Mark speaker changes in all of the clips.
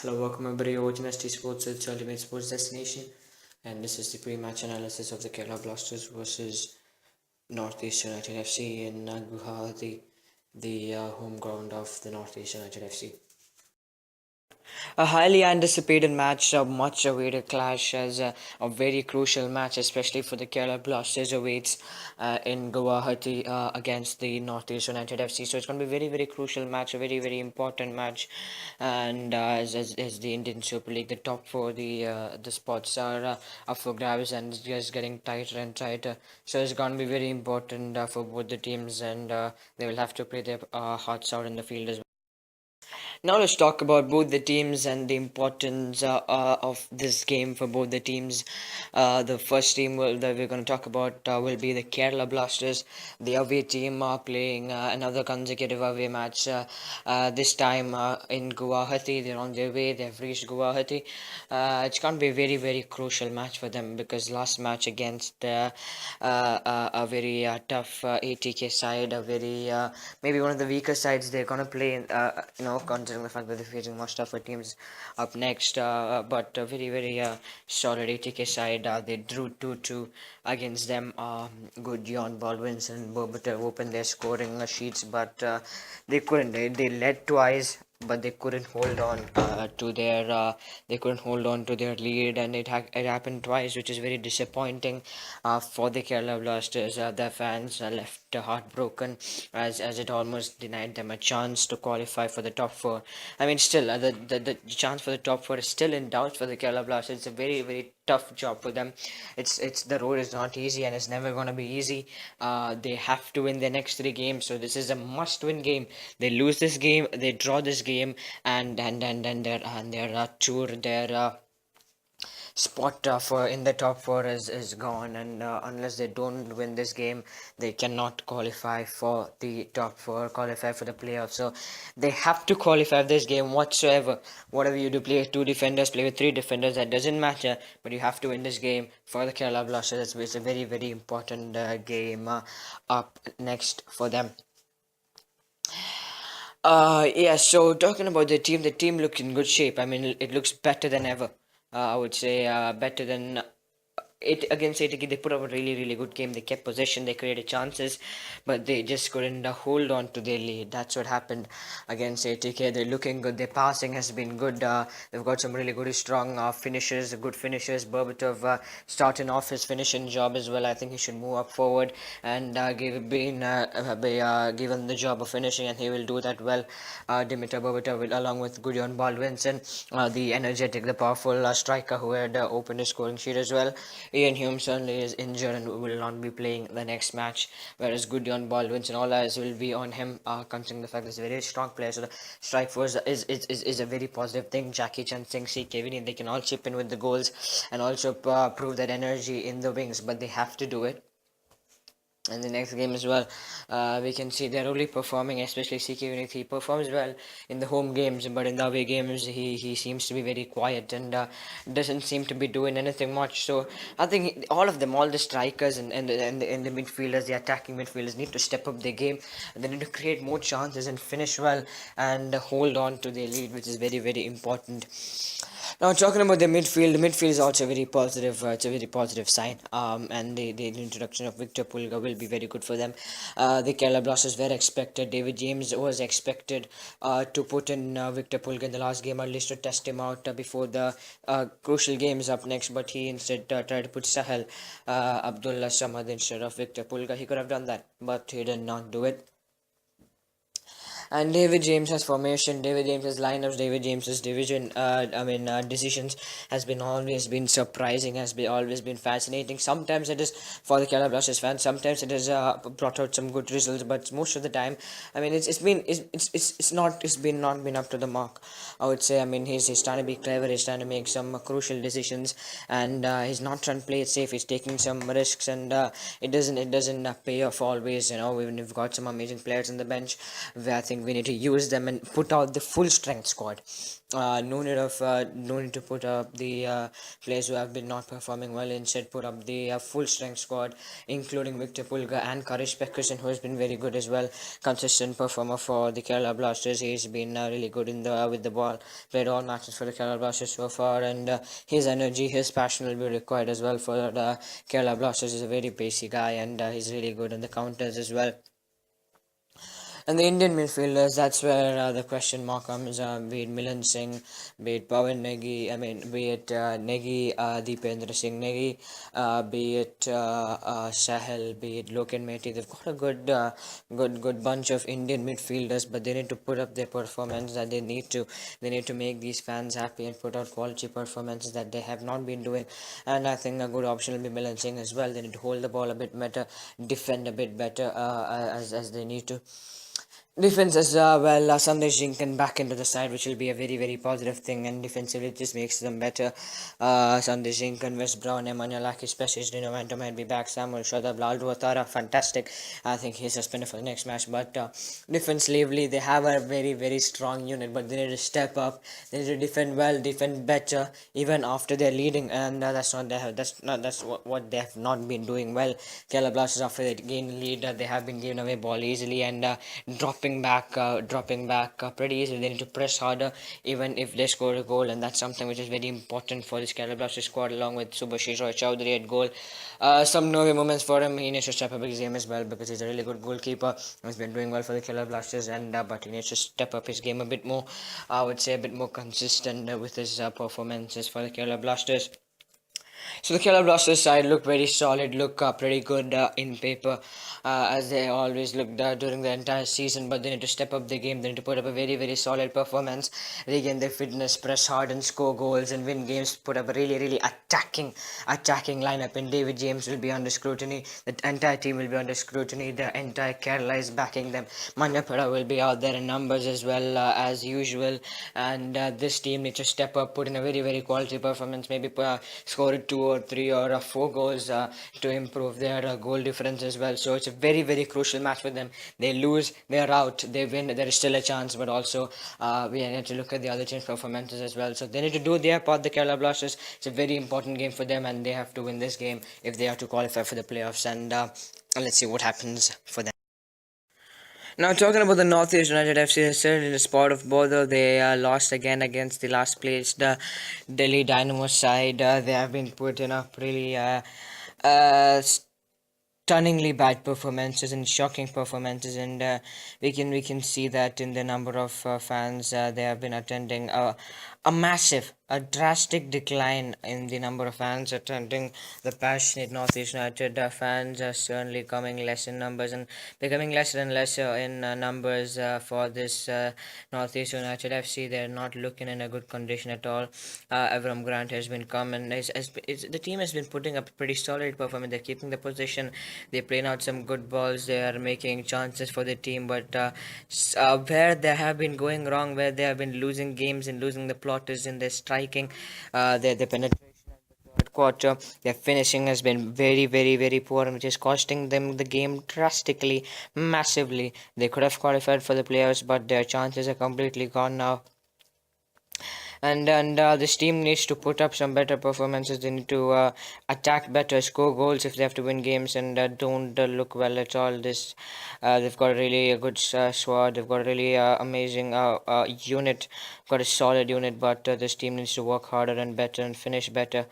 Speaker 1: Hello, welcome everybody. You're watching ST Sports, it's Ultimate Sports Destination, and this is the pre-match analysis of the Kerala Blasters versus Northeast United FC in Guwahati, the home ground of the Northeast United FC. A highly anticipated match, a much awaited clash as a very crucial match, especially for the Kerala Blasters awaits in Guwahati against the Northeast United FC. So it's going to be a very, very crucial match, a very, very important match. And as the Indian Super League, the top four, the spots are up for grabs and it's just getting tighter and tighter. So it's going to be very important for both the teams, and they will have to play their hearts out in the field as well. Now let's talk about both the teams and the importance of this game for both the teams. The first team that we're going to talk about will be the Kerala Blasters. The away team are playing another consecutive away match. This time in Guwahati, they're on their way. They've reached Guwahati. It's going to be a very, very crucial match for them because last match against a very tough ATK side, a very maybe one of the weaker sides they're going to play. Considering the fact that they're facing much tougher teams up next, but a very, very solid ATK side. They drew 2-2 against them. Good John Baldwins and Borbiter opened their scoring sheets, but they couldn't. They led twice, but they couldn't hold on to their lead, and it happened twice, which is very disappointing for the Kerala Blasters. Their fans left heartbroken as it almost denied them a chance to qualify for the top four. I mean, still the chance for the top four is still in doubt for the Kerala Blasters. It's a very, very tough job for them. It's the road is not easy and it's never gonna be easy. They have to win their next three games, so this is a must-win game. They lose this game, they draw this game, and their tour their spot for in the top four is gone, and unless they don't win this game, they cannot qualify for the top four, qualify for the playoffs. So they have to qualify this game whatsoever. Whatever you do, play with two defenders, play with three defenders, that doesn't matter, but you have to win this game for the Kerala Blasters. It's a very, very important game up next for them. Yeah, so talking about the team looks in good shape. I mean, it looks better than ever. I would say better than it against ATK. They put up a really, really good game. They kept possession, they created chances, but they just couldn't hold on to their lead. That's what happened against ATK. They're looking good. Their passing has been good. They've got some really good, strong finishers, good finishers. Berbatov starting off his finishing job as well. I think he should move up forward and given the job of finishing, and he will do that well. Dimitar Berbatov will, along with Gudjon Baldwinson, the energetic, the powerful striker who had opened his scoring sheet as well. Ian Hume certainly is injured and will not be playing the next match, whereas Gudjon Baldwins and all eyes will be on him, considering the fact that he's a very strong player. So the strike force is a very positive thing. Jackie Chan Singh, CK Vinny, they can all chip in with the goals and also prove that energy in the wings, but they have to do it in the next game as well. We can see they're really performing, especially CK Unit. He performs well in the home games, but in the away games, he seems to be very quiet and doesn't seem to be doing anything much. So I think all of them, all the strikers and the midfielders, the attacking midfielders, need to step up their game. They need to create more chances and finish well and hold on to their lead, which is very, very important. Now talking about the midfield is also very positive. It's a very positive sign. And the introduction of Victor Pulga will be very good for them. The Kerala Blasters were expected. David James was expected to put in Victor Pulga in the last game, at least to test him out before the crucial games up next. But he instead tried to put Sahel Abdullah Samad instead of Victor Pulga. He could have done that, but he did not do it. And David James has formation, David James has lineups, David James's decisions has been always been surprising, has been always been fascinating. Sometimes it is for the Kerala Blasters fans, sometimes it has brought out some good results, but most of the time, I mean, it's not been up to the mark. I would say. I mean, he's trying to be clever, he's trying to make some crucial decisions, and he's not trying to play it safe. He's taking some risks, and it doesn't pay off always. You know, we've got some amazing players on the bench. I think think we need to use them and put out the full strength squad. No need to put up the players who have been not performing well. Instead, put up the full strength squad, including Victor Pulga and Karish Pekkerson, who has been very good as well. Consistent performer for the Kerala Blasters. He's been really good in the with the ball. Played all matches for the Kerala Blasters so far, and his energy, his passion will be required as well for the Kerala Blasters. He's a very pacey guy, and he's really good on the counters as well. And the Indian midfielders, that's where the question mark comes. Be it Milan Singh, be it Pawan Negi, be it Negi, Deependra Singh Negi, be it Sahel, be it Loken Mehti. They've got a good bunch of Indian midfielders, but they need to put up their performance that they need to. They need to make these fans happy and put out quality performances that they have not been doing. And I think a good option will be Milan Singh as well. They need to hold the ball a bit better, defend a bit better as they need to. Defense as well, Sandesh Jinkan back into the side, which will be a very positive thing, and defensively it just makes them better. Sandesh Jinkan, West Brown, Emmanuelakis, Pessis, Dino Manto might be back. Samuel Shadab, Lal Ruatara, fantastic. I think he's suspended for the next match. But defensively, they have a very strong unit, but they need to step up. They need to defend well, defend better, even after they're leading, and that's what they have not been doing well. Kerala Blasters, after they gain lead, they have been giving away ball easily and dropping back pretty easily. They need to press harder even if they score a goal, and that's something which is very important for this Kerala Blasters squad, along with Subhashish Roy Chowdhury at goal. Some nervy moments for him. He needs to step up his game as well, because he's a really good goalkeeper. He's been doing well for the Kerala Blasters, and but he needs to step up his game a bit more. I would say a bit more consistent with his performances for the Kerala Blasters. So the Kerala Blasters side looked very solid, look pretty good in paper, as they always looked during the entire season. But they need to step up the game. They need to put up a very solid performance, regain their fitness, press hard and score goals and win games. Put up a really attacking lineup. And David James will be under scrutiny. The entire team will be under scrutiny. The entire Kerala is backing them. Manapara will be out there in numbers as well as usual. And this team needs to step up, put in a very quality performance. Maybe score it 2 or 3 or 4 goals to improve their goal difference as well. So it's a very crucial match for them. They lose, they're out. They win, there is still a chance. But also we need to look at the other team's performances as well. So they need to do their part, the Kerala Blasters. It's a very important game for them, and they have to win this game if they are to qualify for the playoffs. And let's see what happens for them. Now, talking about the Northeast United FC, they're still in the spot of bother. They lost again against the last placed Delhi Dynamo side. They have been putting up really stunningly bad performances and shocking performances, and we can see that in the number of fans they have been attending. A drastic decline in the number of fans attending. The passionate Northeast United fans are certainly coming less in numbers and becoming lesser and lesser in numbers for this Northeast United FC. They're not looking in a good condition at all. Avram Grant has been come, and the team has been putting up a pretty solid performance. They're keeping the position. They're playing out some good balls. They are making chances for the team, but where they have been going wrong, where they have been losing games and losing the plot is in their striking. Their penetration in the third quarter, their finishing has been very poor, and which is costing them the game drastically, massively. They could have qualified for the playoffs, but their chances are completely gone now. And this team needs to put up some better performances. They need to attack better, score goals if they have to win games, and don't look well at all. They've got really a good squad. They've got a really amazing unit, got a solid unit, but this team needs to work harder and better and finish better.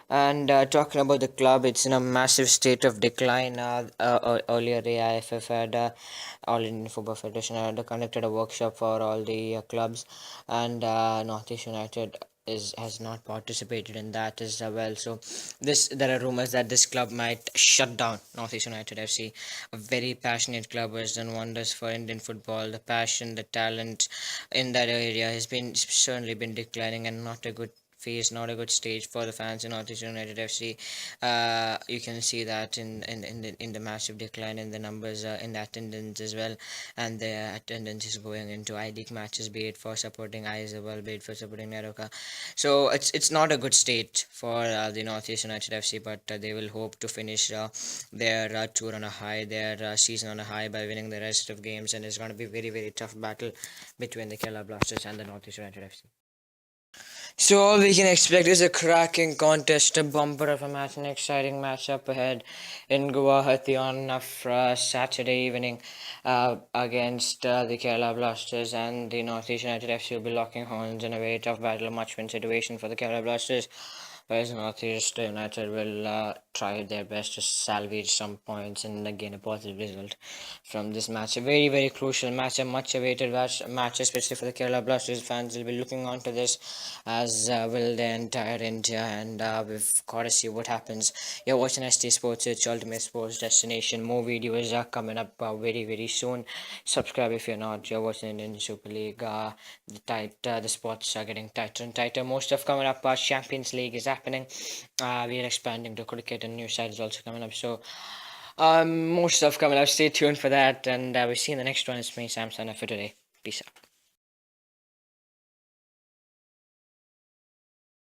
Speaker 1: And talking about the club, it's in a massive state of decline. Earlier, the AIFF had All Indian Football Federation had conducted a workshop for all the clubs, and Northeast United has not participated in that as well. So there are rumors that this club might shut down. Northeast United FC, a very passionate club, has done wonders for Indian football. The passion, the talent in that area has been certainly been declining, and not a good phase, not a good stage for the fans in Northeast United FC. You can see that in the massive decline in the numbers, in the attendance as well, and the attendance is going into I League matches, be it for supporting Isabel, be it for supporting Naroka. So it's not a good state for the Northeast United FC, but they will hope to finish their tour on a high, their season on a high by winning the rest of games, and it's going to be very tough battle between the Kerala Blasters and the Northeast United FC. So all we can expect is a cracking contest, a bumper of a match, an exciting match up ahead in Guwahati on Saturday evening against the Kerala Blasters, and the Northeast United FC will be locking horns in a very tough battle, must-win situation for the Kerala Blasters. Whereas Northeast United will try their best to salvage some points and gain a positive result from this match. A very crucial match, a much awaited match, especially for the Kerala Blasters fans. Will be looking on to this, as will the entire India, and we've got to see what happens. You're watching ST Sports, it's Ultimate Sports Destination. More videos are coming up very soon. Subscribe if you're not. You're watching Indian Super League. The spots are getting tighter and tighter. More stuff coming up. Champions League is happening. We are expanding to cricket, and new side is also coming up. So more stuff coming up. Stay tuned for that, and we'll see you in the next one. It's me, Sam Sana, for today. Peace out.